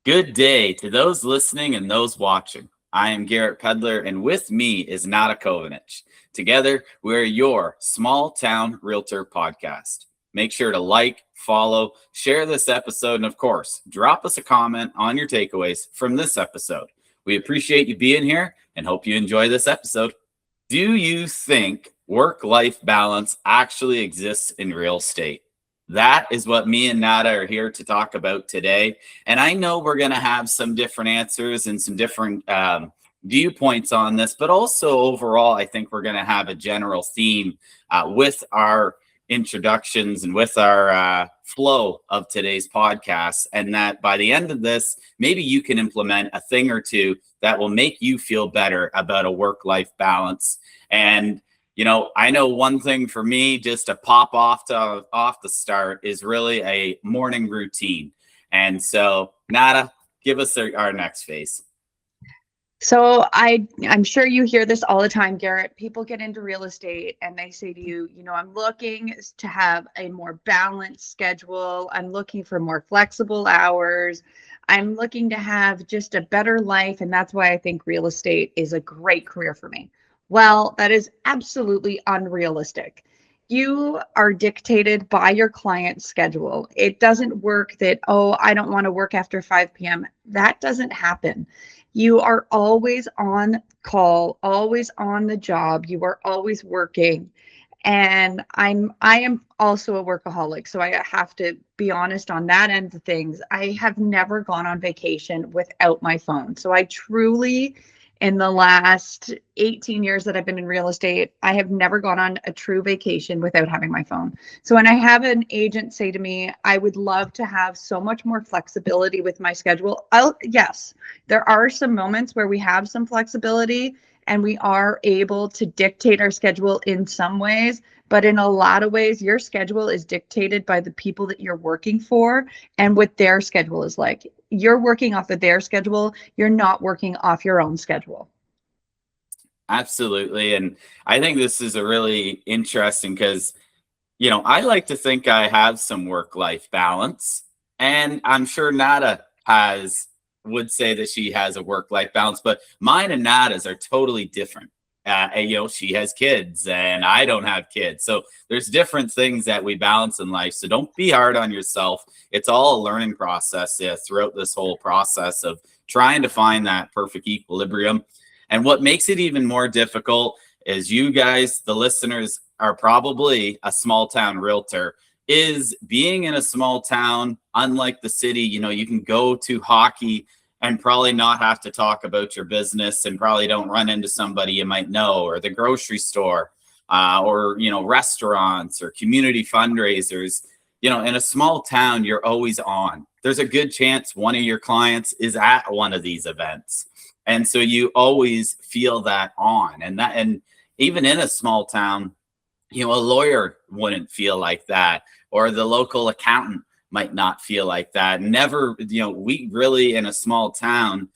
Good day to those listening and those watching. I am Garrett Pedler, and with me is Nada Kovinich. Together, we're your Small Town Realtor Podcast. Make sure to like, follow, share this episode, and of course, drop us a comment on your takeaways from this episode. We appreciate you being here and hope you enjoy this episode. Do you think work-life balance actually exists in real estate? That is what me and Nada are here to talk about today. And I know we're going to have some different answers and some different viewpoints on this, but also overall, I think we're going to have a general theme with our introductions and with our flow of today's podcast. And that by the end of this, maybe you can implement a thing or two that will make you feel better about a work-life balance. And I know one thing for me, just to pop off the start, is really a morning routine. And so, Nada, give us our next phase. So I'm sure you hear this all the time, Garrett. People get into real estate and they say to you, I'm looking to have a more balanced schedule. I'm looking for more flexible hours. I'm looking to have just a better life. And that's why I think real estate is a great career for me. Well, that is absolutely unrealistic. You are dictated by your client's schedule. It doesn't work that, I don't want to work after 5 p.m. That doesn't happen. You are always on call, always on the job. You are always working. And I am also a workaholic. So I have to be honest on that end of things. I have never gone on vacation without my phone. So I truly, in the last 18 years that I've been in real estate, I have never gone on a true vacation without having my phone. So when I have an agent say to me, I would love to have so much more flexibility with my schedule. Yes, there are some moments where we have some flexibility and we are able to dictate our schedule in some ways. But in a lot of ways, your schedule is dictated by the people that you're working for and what their schedule is like. You're working off of their schedule. You're not working off your own schedule. Absolutely. And I think this is a really interesting because, I like to think I have some work-life balance. And I'm sure Nada would say that she has a work-life balance, but mine and Nada's are totally different. She has kids and I don't have kids. So there's different things that we balance in life. So don't be hard on yourself. It's all a learning process throughout this whole process of trying to find that perfect equilibrium. And what makes it even more difficult is you guys, the listeners, are probably a small town realtor, is being in a small town, unlike the city. You can go to hockey and probably not have to talk about your business and probably don't run into somebody you might know, or the grocery store, or, restaurants or community fundraisers. In a small town, you're always on. There's a good chance one of your clients is at one of these events. And so you always feel that on. And even in a small town, a lawyer wouldn't feel like that, or the local accountant might not feel like that. Never, we really, in a small town,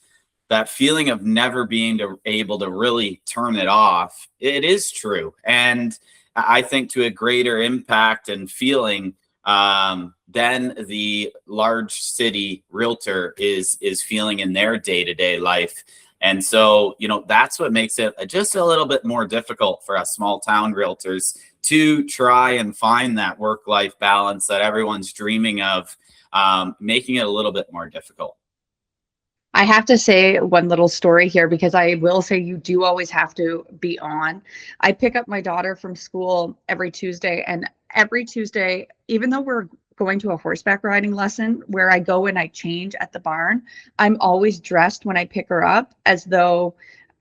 that feeling of never being able to really turn it off, it is true. And I think to a greater impact and feeling than the large city realtor is feeling in their day-to-day life. And so, that's what makes it just a little bit more difficult for us small town realtors to try and find that work-life balance that everyone's dreaming of, making it a little bit more difficult. I have to say one little story here, because I will say you do always have to be on. I pick up my daughter from school every Tuesday, and every Tuesday, even though we're going to a horseback riding lesson where I go and I change at the barn, I'm always dressed when I pick her up as though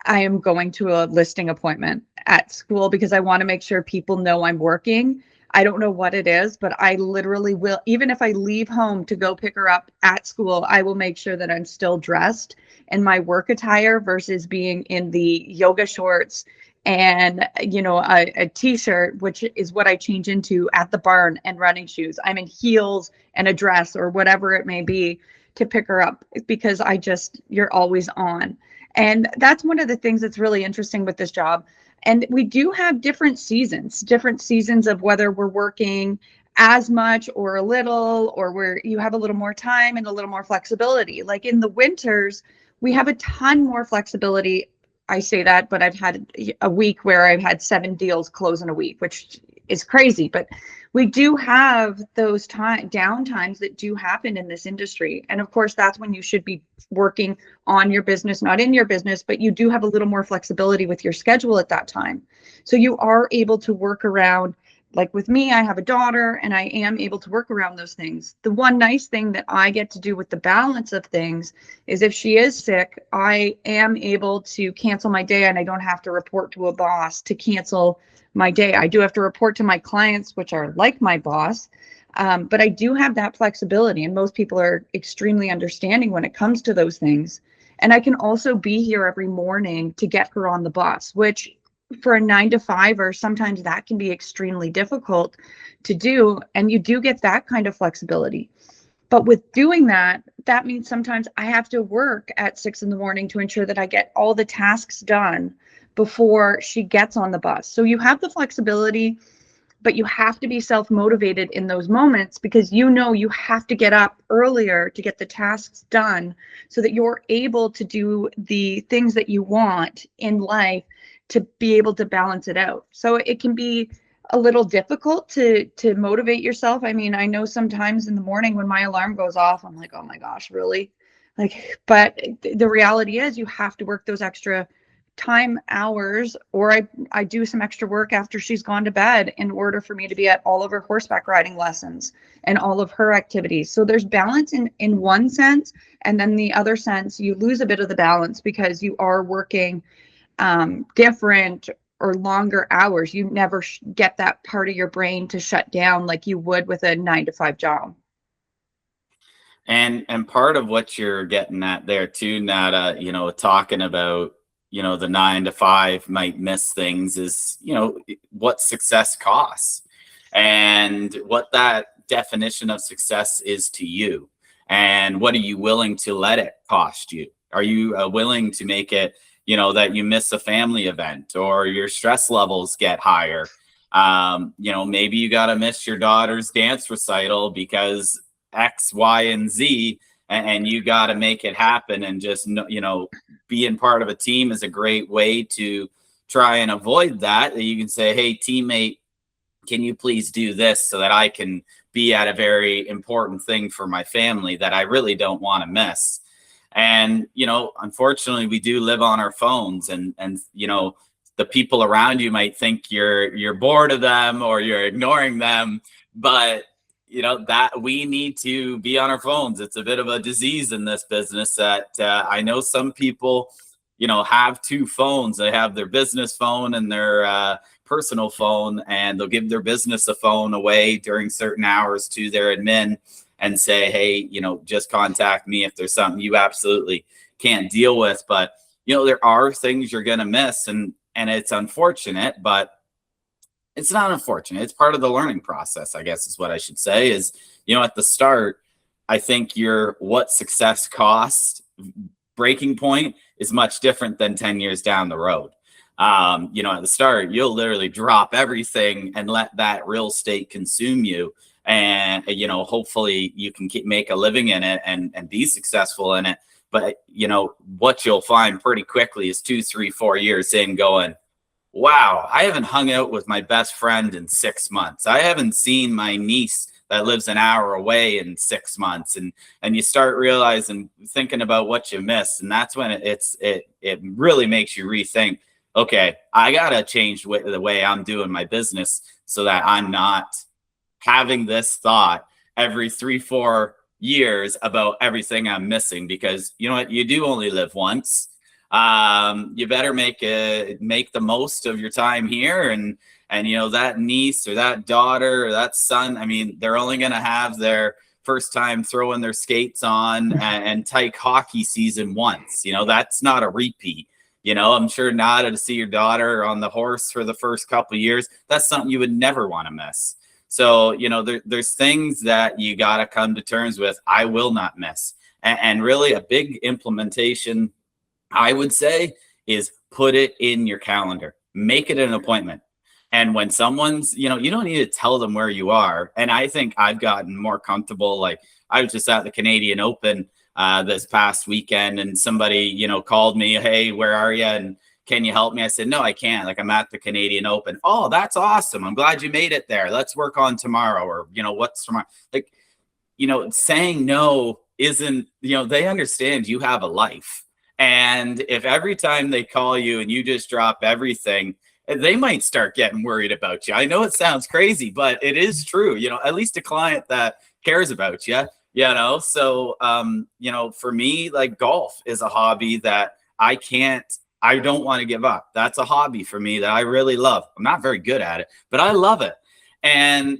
I am going to a listing appointment at school, because I want to make sure people know I'm working. I don't know what it is, but I literally will. Even if I leave home to go pick her up at school, I will make sure that I'm still dressed in my work attire versus being in the yoga shorts and, a t-shirt, which is what I change into at the barn, and running shoes. I'm in heels and a dress or whatever it may be to pick her up, because you're always on. And that's one of the things that's really interesting with this job. And we do have different seasons of whether we're working as much or a little, or where you have a little more time and a little more flexibility. Like in the winters, we have a ton more flexibility. I say that, but I've had a week where I've had 7 deals close in a week, which is crazy. But we do have those downtimes that do happen in this industry. And of course, that's when you should be working on your business, not in your business, but you do have a little more flexibility with your schedule at that time. So you are able to work around. Like with me, I have a daughter and I am able to work around those things. The one nice thing that I get to do with the balance of things is if she is sick, I am able to cancel my day and I don't have to report to a boss to cancel my day. I do have to report to my clients, which are like my boss, but I do have that flexibility, and most people are extremely understanding when it comes to those things. And I can also be here every morning to get her on the bus, which for a 9 to 5, or sometimes that can be extremely difficult to do. And you do get that kind of flexibility. But with doing that, that means sometimes I have to work at 6 in the morning to ensure that I get all the tasks done before she gets on the bus. So you have the flexibility, but you have to be self-motivated in those moments, because you know you have to get up earlier to get the tasks done so that you're able to do the things that you want in life to be able to balance it out. So it can be a little difficult to motivate yourself. I mean, I know sometimes in the morning when my alarm goes off, I'm like, oh my gosh, really? Like, but the reality is you have to work those extra time hours, or I do some extra work after she's gone to bed in order for me to be at all of her horseback riding lessons and all of her activities. So there's balance in one sense, and then the other sense you lose a bit of the balance because you are working different or longer hours. You never get that part of your brain to shut down like you would with a 9 to 5 job. And part of what you're getting at there too, Nada, talking about, the 9 to 5 might miss things, is, what success costs and what that definition of success is to you. And what are you willing to let it cost you? Are you willing to make it, that you miss a family event or your stress levels get higher? Maybe you got to miss your daughter's dance recital because X, Y, and Z, and you got to make it happen. And just, being part of a team is a great way to try and avoid that. You can say, hey, teammate, can you please do this so that I can be at a very important thing for my family that I really don't want to miss? And, unfortunately, we do live on our phones, and the people around you might think you're bored of them or you're ignoring them, but that we need to be on our phones. It's a bit of a disease in this business that I know some people, have 2 phones. They have their business phone and their personal phone, and they'll give their business a phone away during certain hours to their admin and say, hey, just contact me if there's something you absolutely can't deal with. But, there are things you're going to miss, and it's unfortunate, but it's not unfortunate. It's part of the learning process, I guess is what I should say. Is, at the start, I think your what success cost breaking point is much different than 10 years down the road. At the start, you'll literally drop everything and let that real estate consume you. And, hopefully you can make a living in it and be successful in it. But, what you'll find pretty quickly is 2, 3, 4 years in going, wow, I haven't hung out with my best friend in 6 months. I haven't seen my niece that lives an hour away in 6 months. And you start realizing, thinking about what you missed. And that's when it really makes you rethink, okay, I got to change the way I'm doing my business so that I'm not having this thought every 3, 4 years about everything I'm missing, because you know what, you do only live once. You better make the most of your time here. And that niece or that daughter or that son, I mean, they're only going to have their first time throwing their skates on and tyke hockey season once. That's not a repeat. I'm sure Nada, to see your daughter on the horse for the first couple of years, that's something you would never want to miss. So, there's things that you got to come to terms with. I will not miss. And really a big implementation, I would say, is put it in your calendar. Make it an appointment. And when someone's, you don't need to tell them where you are. And I think I've gotten more comfortable. Like, I was just at the Canadian Open this past weekend, and somebody, called me, hey, where are you? And can you help me? I said, no, I can't. Like, I'm at the Canadian Open. Oh, that's awesome. I'm glad you made it there. Let's work on tomorrow. Or, what's tomorrow? Like, saying no isn't, they understand you have a life. And if every time they call you and you just drop everything, they might start getting worried about you. I know it sounds crazy, but it is true. At least a client that cares about you, So, for me, like, golf is a hobby that I don't want to give up. That's a hobby for me that I really love. I'm not very good at it, but I love it. And,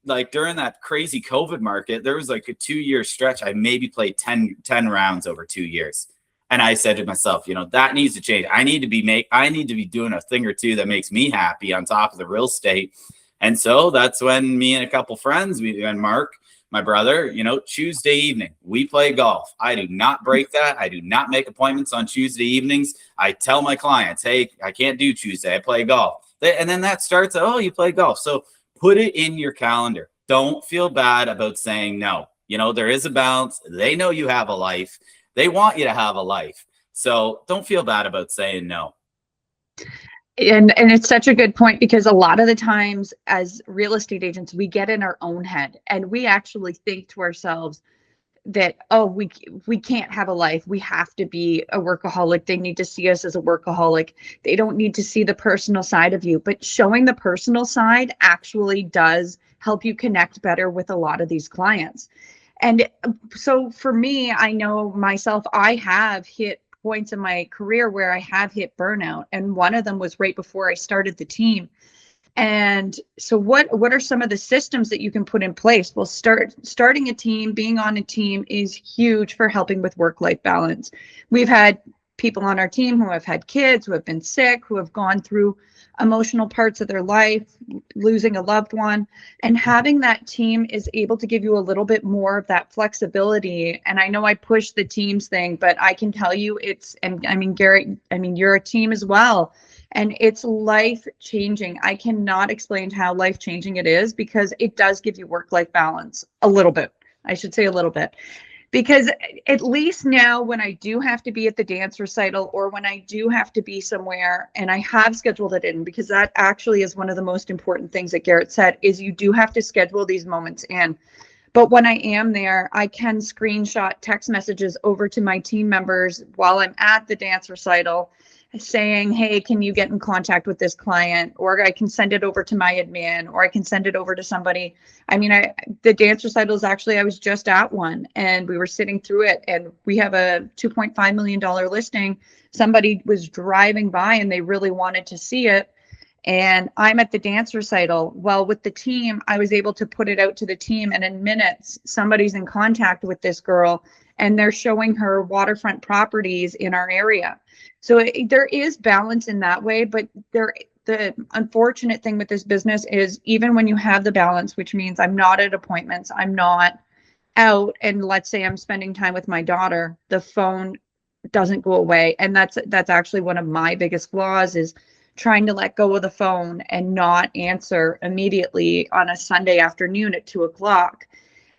like, during that crazy COVID market, there was like a 2-year stretch. I maybe played 10 rounds over 2 years. And I said to myself, that needs to change. I need to be doing a thing or two that makes me happy on top of the real estate. And so that's when me and a couple friends, and Mark, my brother, Tuesday evening, we play golf. I do not break that. I do not make appointments on Tuesday evenings. I tell my clients, hey, I can't do Tuesday. I play golf. And then that starts, oh, you play golf. So put it in your calendar. Don't feel bad about saying no. There is a balance. They know you have a life. They want you to have a life. So don't feel bad about saying no. And it's such a good point, because a lot of the times as real estate agents, we get in our own head and we actually think to ourselves that, oh, we can't have a life. We have to be a workaholic. They need to see us as a workaholic. They don't need to see the personal side of you. But showing the personal side actually does help you connect better with a lot of these clients. And so for me, I know myself, I have hit points in my career where I have hit burnout. And one of them was right before I started the team. And so what are some of the systems that you can put in place? Well, starting a team, being on a team is huge for helping with work-life balance. We've had people on our team who have had kids, who have been sick, who have gone through emotional parts of their life, losing a loved one, and having that team is able to give you a little bit more of that flexibility. And I know I push the teams thing, but I can tell you Garrett, you're a team as well. And it's life changing. I cannot explain how life changing it is, because it does give you work-life balance a little bit. I should say a little bit. Because at least now when I do have to be at the dance recital, or when I do have to be somewhere and I have scheduled it in, because that actually is one of the most important things that Garrett said, is you do have to schedule these moments in. But when I am there, I can screenshot text messages over to my team members while I'm at the dance recital saying, hey, can you get in contact with this client? Or I can send it over to my admin, or I can send it over to somebody. The dance recitals, actually, I was just at one and we were sitting through it, and we have a $2.5 million listing. Somebody was driving by and they really wanted to see it. And I'm at the dance recital. Well, with the team, I was able to put it out to the team, and in minutes, somebody's in contact with this girl and they're showing her waterfront properties in our area. So there is balance in that way, but the unfortunate thing with this business is, even when you have the balance, which means I'm not at appointments, I'm not out, and let's say I'm spending time with my daughter, the phone doesn't go away. And that's actually one of my biggest flaws, is trying to let go of the phone and not answer immediately on a Sunday afternoon at 2:00.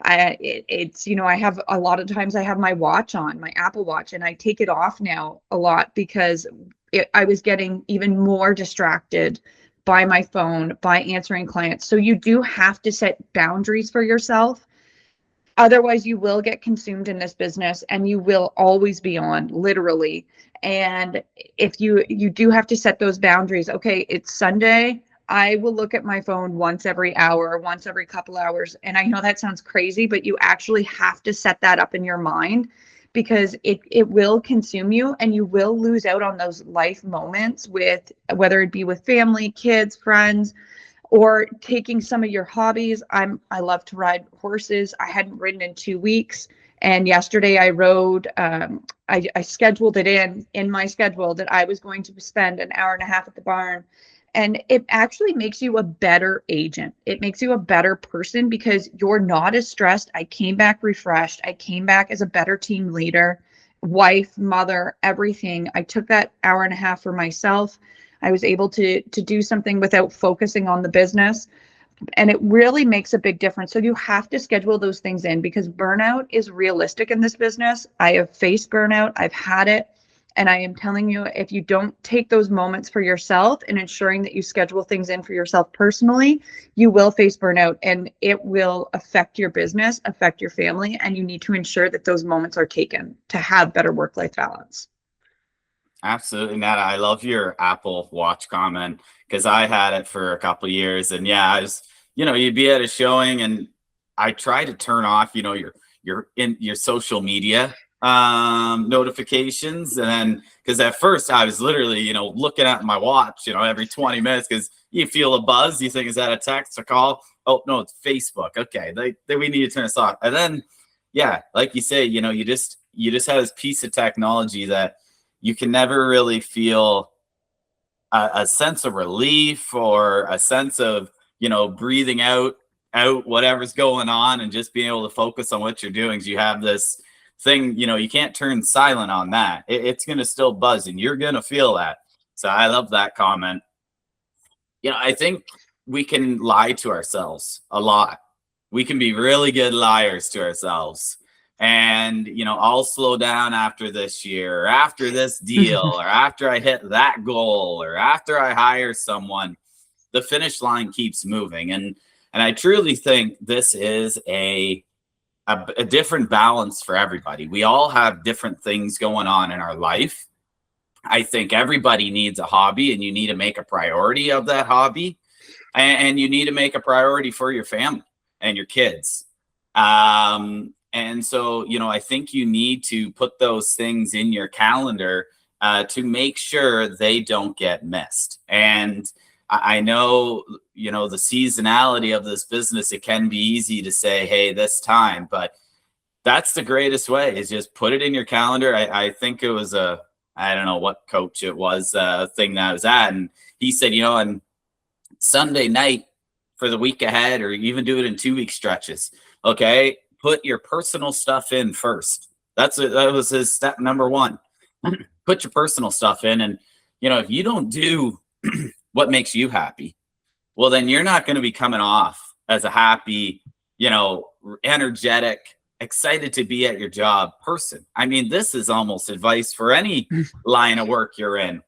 I have a lot of times I have my watch on, my Apple Watch, and I take it off now a lot, because I was getting even more distracted by my phone, by answering clients. So you do have to set boundaries for yourself. Otherwise, you will get consumed in this business and you will always be on, literally. And if you do have to set those boundaries. Okay, it's Sunday. I will look at my phone once every hour, once every couple hours. And I know that sounds crazy, but you actually have to set that up in your mind, because it will consume you and you will lose out on those life moments, with whether it be with family, kids, friends, or taking some of your hobbies. I love to ride horses. I hadn't ridden in 2 weeks. And yesterday I rode, I scheduled it in my schedule that I was going to spend an hour and a half at the barn. And it actually makes you a better agent. It makes you a better person, because you're not as stressed. I came back refreshed. I came back as a better team leader, wife, mother, everything. I took that hour and a half for myself. I was able to do something without focusing on the business. And it really makes a big difference. So you have to schedule those things in, because burnout is realistic in this business. I have faced burnout. I've had it. And I am telling you, if you don't take those moments for yourself and ensuring that you schedule things in for yourself personally, you will face burnout, and it will affect your business, affect your family. And you need to ensure that those moments are taken to have better work-life balance. Absolutely, Nat. I love your Apple Watch comment, because I had it for a couple of years, and yeah, I was, you'd be at a showing, and I try to turn off, your social media notifications, and then because at first I was literally, looking at my watch, every 20 minutes, because you feel a buzz, you think, is that a text, a call? Oh no, it's Facebook. Okay, we need to turn this off, and then yeah, like you say, you just have this piece of technology that you can never really feel a sense of relief, or a sense of, breathing out whatever's going on, and just being able to focus on what you're doing. So you have this thing, you can't turn silent on that. It's going to still buzz, and you're going to feel that. So I love that comment. I think we can lie to ourselves a lot. We can be really good liars to ourselves. And, I'll slow down after this year, or after this deal, or after I hit that goal, or after I hire someone. The finish line keeps moving. And I truly think this is a different balance for everybody. We all have different things going on in our life. I think everybody needs a hobby, and you need to make a priority of that hobby. And you need to make a priority for your family and your kids. And so, I think you need to put those things in your calendar to make sure they don't get missed. And I know, the seasonality of this business, it can be easy to say, hey, this time, but that's the greatest way, is just put it in your calendar. I think it was I don't know what coach it was, thing that I was at. And he said, on Sunday night for the week ahead, or even do it in 2-week stretches. Okay. Put your personal stuff in first. That was his step number one. Put your personal stuff in. And, if you don't do what makes you happy, well, then you're not going to be coming off as a happy, energetic, excited to be at your job person. I mean, this is almost advice for any line of work you're in.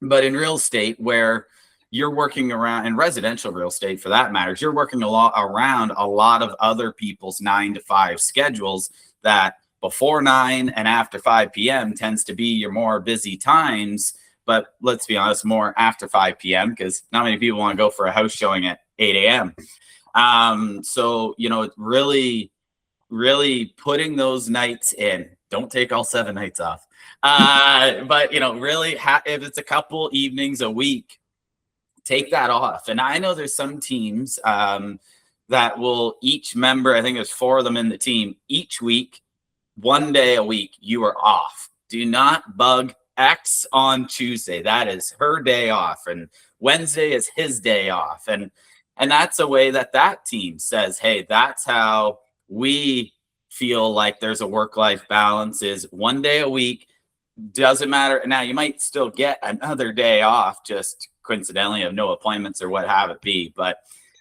But in real estate, where you're working around, in residential real estate for that matter, you're working around a lot of other people's 9-to-5 schedules, that before 9 and after 5 p.m. tends to be your more busy times. But let's be honest, more after 5 p.m. because not many people want to go for a house showing at 8 a.m. So, really, really putting those nights in. Don't take all 7 nights off. But, really, if it's a couple evenings a week, take that off. And I know there's some teams that will, each member, I think there's 4 of them in the team, each week, 1 day a week, you are off. Do not bug X on Tuesday. That is her day off. And Wednesday is his day off. And that's a way that team says, hey, that's how we feel like there's a work-life balance, is 1 day a week. Doesn't matter. Now, you might still get another day off, just coincidentally of no appointments or what have it be. But,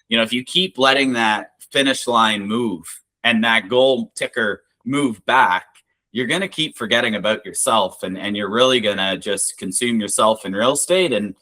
if you keep letting that finish line move and that goal ticker move back, you're going to keep forgetting about yourself, and you're really going to just consume yourself in real estate. And,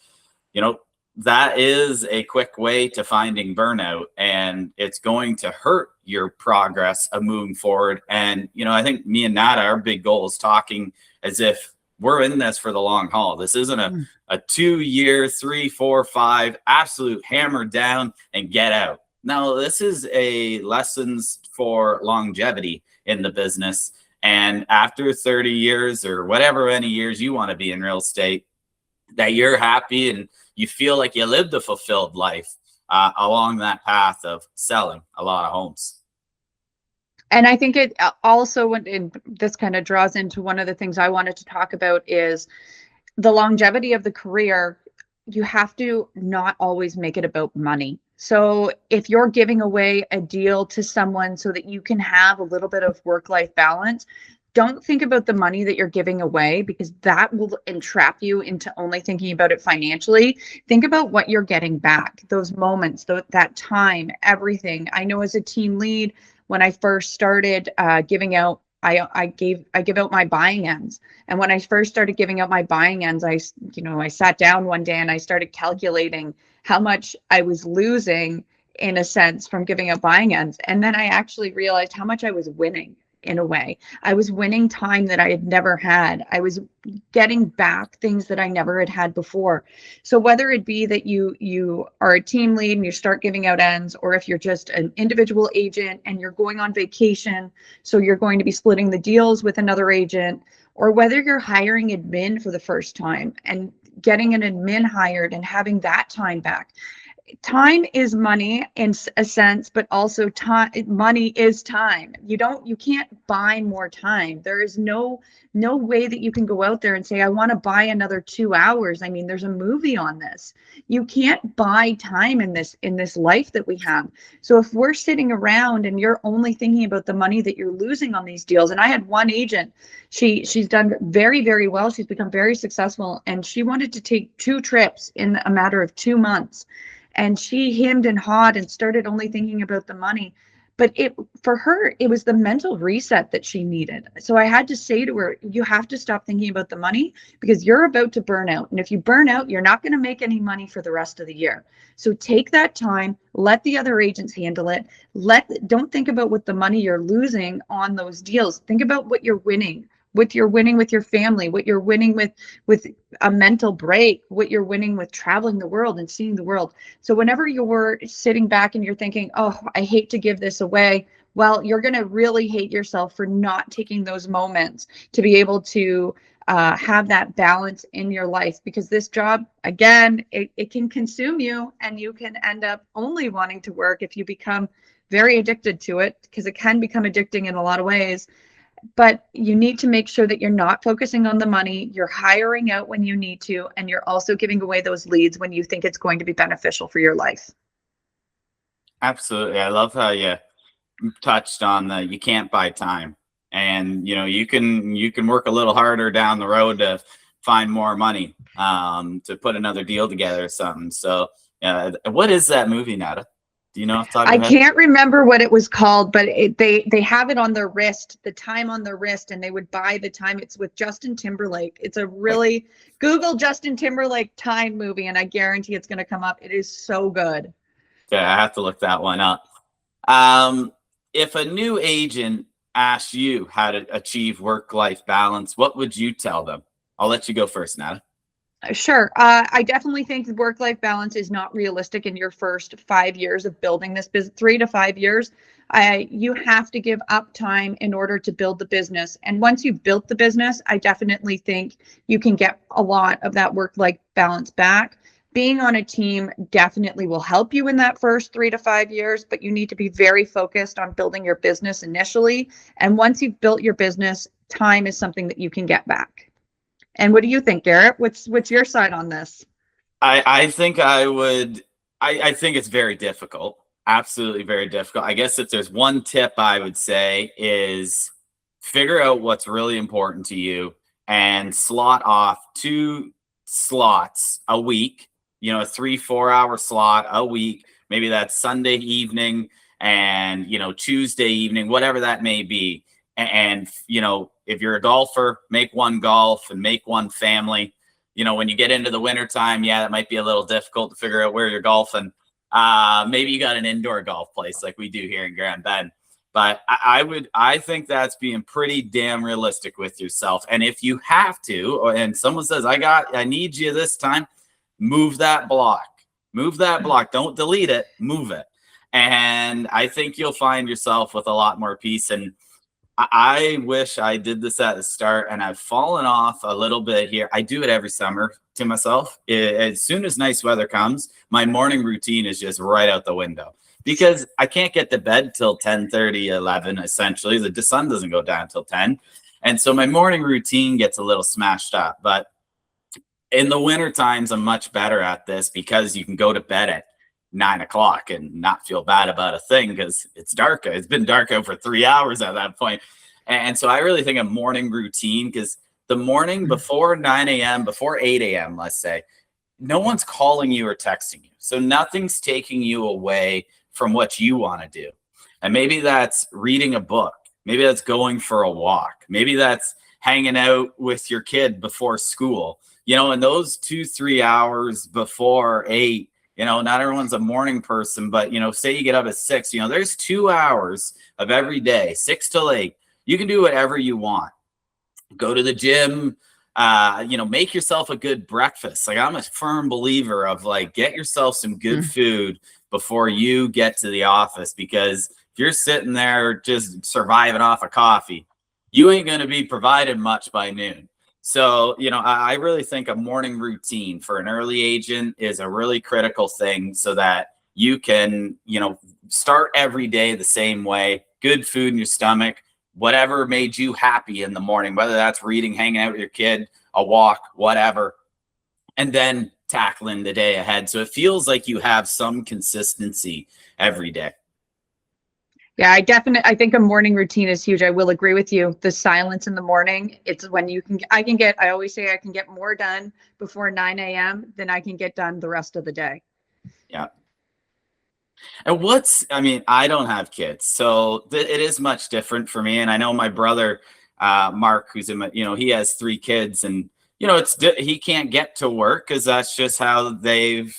that is a quick way to finding burnout, and it's going to hurt your progress of moving forward. And, I think me and Nada, our big goal is talking as if we're in this for the long haul. This isn't a 2-year, 3, 4, 5, absolute hammer down and get out. No, this is a lessons for longevity in the business. And after 30 years or whatever many years you want to be in real estate, that you're happy and you feel like you lived a fulfilled life along that path of selling a lot of homes. And I think it also, and this kind of draws into one of the things I wanted to talk about, is the longevity of the career. You have to not always make it about money. So if you're giving away a deal to someone so that you can have a little bit of work-life balance, don't think about the money that you're giving away, because that will entrap you into only thinking about it financially. Think about what you're getting back, those moments, that time, everything. I know as a team lead, when I first started giving out, I give out my buying ends. And when I first started giving out my buying ends, I sat down one day and I started calculating how much I was losing, in a sense, from giving out buying ends. And then I actually realized how much I was winning. In a way, I was winning time that I had never had. I was getting back things that I never had before. So whether it be that you are a team lead and you start giving out ends, or if you're just an individual agent and you're going on vacation, so you're going to be splitting the deals with another agent, or whether you're hiring admin for the first time and getting an admin hired and having that time back. Time is money in a sense, but also money is time. You can't buy more time. There is no way that you can go out there and say, I want to buy another 2 hours. I mean, there's a movie on this. You can't buy time in this life that we have. So if we're sitting around and you're only thinking about the money that you're losing on these deals, and I had one agent, she's done very, very well. She's become very successful, and she wanted to take 2 trips in a matter of 2 months. And she hemmed and hawed and started only thinking about the money. But for her, it was the mental reset that she needed. So I had to say to her, you have to stop thinking about the money, because you're about to burn out. And if you burn out, you're not going to make any money for the rest of the year. So take that time, let the other agents handle it. Don't think about what the money you're losing on those deals. Think about what you're winning. What you're winning with your family, what you're winning with a mental break, what you're winning with traveling the world and seeing the world. So whenever you're sitting back and you're thinking, oh, I hate to give this away, well, you're going to really hate yourself for not taking those moments to be able to have that balance in your life. Because this job, again, it can consume you, and you can end up only wanting to work if you become very addicted to it, because it can become addicting in a lot of ways. But you need to make sure that you're not focusing on the money, you're hiring out when you need to, and you're also giving away those leads when you think it's going to be beneficial for your life. Absolutely. I love how you touched on you can't buy time. And you can work a little harder down the road to find more money, to put another deal together or something. So what is that movie, Nada? Do you know off the top of your head? I can't remember what it was called, but they have it on their wrist, the time on their wrist, and they would buy the time. It's with Justin Timberlake. It's a really Google Justin Timberlake time movie, and I guarantee it's going to come up. It is so good. Yeah, I have to look that one up. If a new agent asked you how to achieve work-life balance, what would you tell them? I'll let you go first, Nada. Sure. I definitely think work-life balance is not realistic in your first 5 years of building this business. 3 to 5 years. You have to give up time in order to build the business. And once you've built the business, I definitely think you can get a lot of that work-life balance back. Being on a team definitely will help you in that first 3 to 5 years, but you need to be very focused on building your business initially. And once you've built your business, time is something that you can get back. And what do you think, Garrett? What's your side on this? I think I think it's very difficult. Absolutely very difficult. I guess if there's one tip I would say is figure out what's really important to you and slot off 2 slots a week, a 3-4 hour slot a week. Maybe that's Sunday evening and, Tuesday evening, whatever that may be. And, if you're a golfer, make one golf and make one family. When you get into the wintertime, it might be a little difficult to figure out where you're golfing. Maybe you got an indoor golf place like we do here in Grand Bend. But I think that's being pretty damn realistic with yourself. And if you have to, and someone says, I need you this time, move that block. Move that block. Don't delete it. Move it. And I think you'll find yourself with a lot more peace. And I wish I did this at the start, and I've fallen off a little bit here. I do it every summer to myself. As soon as nice weather comes, my morning routine is just right out the window because I can't get to bed till 10:30, 11, essentially. The sun doesn't go down till 10. And so my morning routine gets a little smashed up. But in the winter times, I'm much better at this because you can go to bed at 9 o'clock and not feel bad about a thing because it's dark. It's been dark out for 3 hours at that point. And so I really think a morning routine, because the morning before 9 a.m., before 8 a.m., let's say, no one's calling you or texting you. So nothing's taking you away from what you want to do. And maybe that's reading a book. Maybe that's going for a walk. Maybe that's hanging out with your kid before school. And those 2-3 hours before 8, not everyone's a morning person, but, say you get up at 6, there's 2 hours of every day, 6 till 8. You can do whatever you want. Go to the gym, make yourself a good breakfast. Like, I'm a firm believer of get yourself some good food before you get to the office, because if you're sitting there just surviving off of coffee, you ain't going to be provided much by noon. So, I really think a morning routine for an early agent is a really critical thing, so that you can, start every day the same way, good food in your stomach, whatever made you happy in the morning, whether that's reading, hanging out with your kid, a walk, whatever, and then tackling the day ahead. So it feels like you have some consistency every day. Yeah, I think a morning routine is huge. I will agree with you. The silence in the morning, it's when I always say I can get more done before 9 a.m. than I can get done the rest of the day. Yeah. And I don't have kids, so it is much different for me. And I know my brother, Mark, who's he has 3 kids, and he can't get to work because that's just how they've,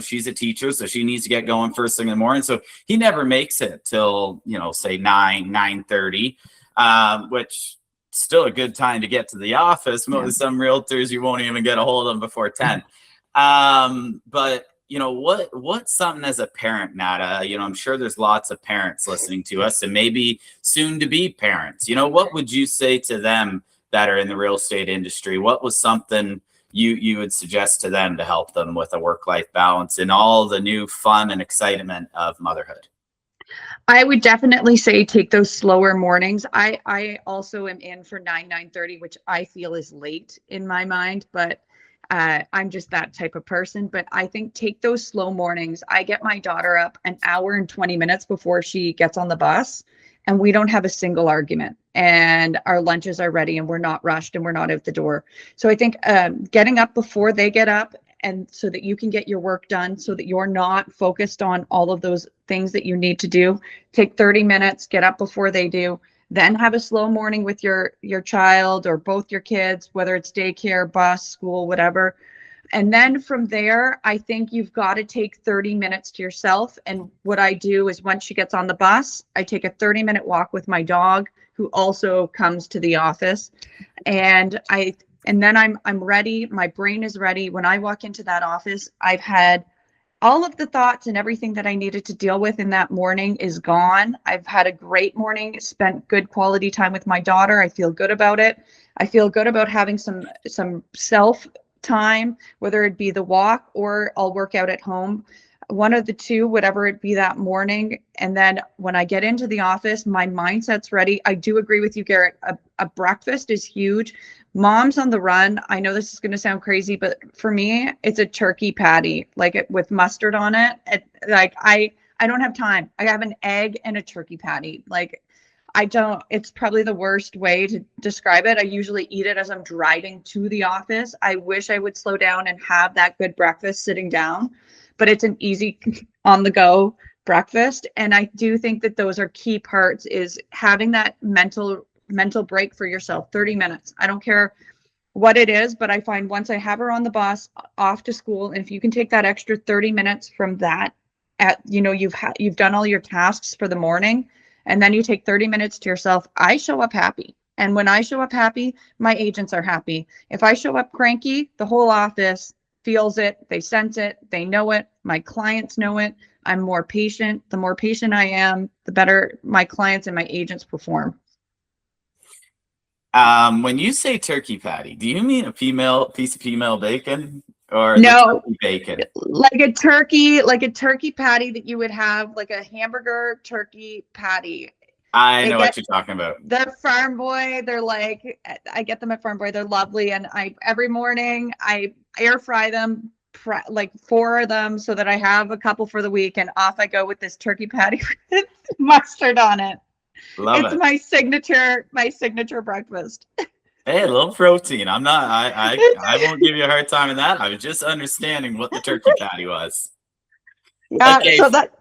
she's a teacher, so she needs to get going first thing in the morning. So he never makes it till, say 9:30, which still a good time to get to the office. Yeah. Some realtors, you won't even get a hold of them before 10. But what's something as a parent, Nada? I'm sure there's lots of parents listening to us, and maybe soon to be parents. What would you say to them that are in the real estate industry? What was something you would suggest to them to help them with a work-life balance and all the new fun and excitement of motherhood? I would definitely say take those slower mornings. I also am in for 9:30, which I feel is late in my mind, but I'm just that type of person. But I think take those slow mornings. I get my daughter up an hour and 20 minutes before she gets on the bus, and we don't have a single argument, and our lunches are ready, and we're not rushed, and we're not out the door. So I think getting up before they get up, and so that you can get your work done, so that you're not focused on all of those things that you need to do. Take 30 minutes, get up before they do, then have a slow morning with your child or both your kids, whether it's daycare, bus, school, whatever. And then from there, I think you've got to take 30 minutes to yourself. And what I do is once she gets on the bus, I take a 30-minute walk with my dog, who also comes to the office. And then I'm ready. My brain is ready. When I walk into that office, I've had all of the thoughts and everything that I needed to deal with in that morning is gone. I've had a great morning, spent good quality time with my daughter. I feel good about it. I feel good about having some self time, whether it be the walk or I'll work out at home. One of the two, whatever it be that morning. And then when I get into the office, my mindset's ready. I do agree with you, Garrett. A breakfast is huge. Moms on the run. I know this is going to sound crazy, but for me, it's a turkey patty, with mustard on it. I don't have time. I have an egg and a turkey patty. It's probably the worst way to describe it. I usually eat it as I'm driving to the office. I wish I would slow down and have that good breakfast sitting down, but it's an easy on the go breakfast. And I do think that those are key parts, is having that mental break for yourself, 30 minutes. I don't care what it is, but I find once I have her on the bus off to school, and if you can take that extra 30 minutes from that, you've done all your tasks for the morning, and then you take 30 minutes to yourself, I show up happy. And when I show up happy, my agents are happy. If I show up cranky, the whole office feels it, they sense it, they know it, my clients know it. I'm more patient. The more patient I am, the better my clients and my agents perform. When you say turkey patty, do you mean a piece of female bacon, or no bacon? Like a turkey patty that you would have, like a hamburger turkey patty. I know what you're talking about. The Farm Boy, I get them at Farm Boy. They're lovely, and every morning I air fry them, 4 of them, so that I have a couple for the week, and off I go with this turkey patty with mustard on it. Love It's it. my signature breakfast. Hey, a little protein. I won't give you a hard time in that. I was just understanding what the turkey patty was. Yeah, Okay. so that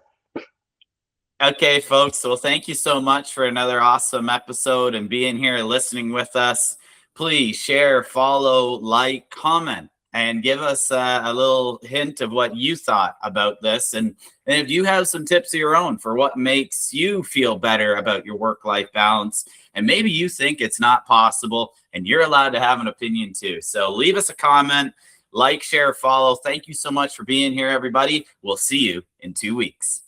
Okay, folks. Well, thank you so much for another awesome episode and being here listening with us. Please share, follow, like, comment, and give us a little hint of what you thought about this. And if you have some tips of your own for what makes you feel better about your work-life balance, and maybe you think it's not possible and you're allowed to have an opinion too. So leave us a comment, like, share, follow. Thank you so much for being here, everybody. We'll see you in 2 weeks.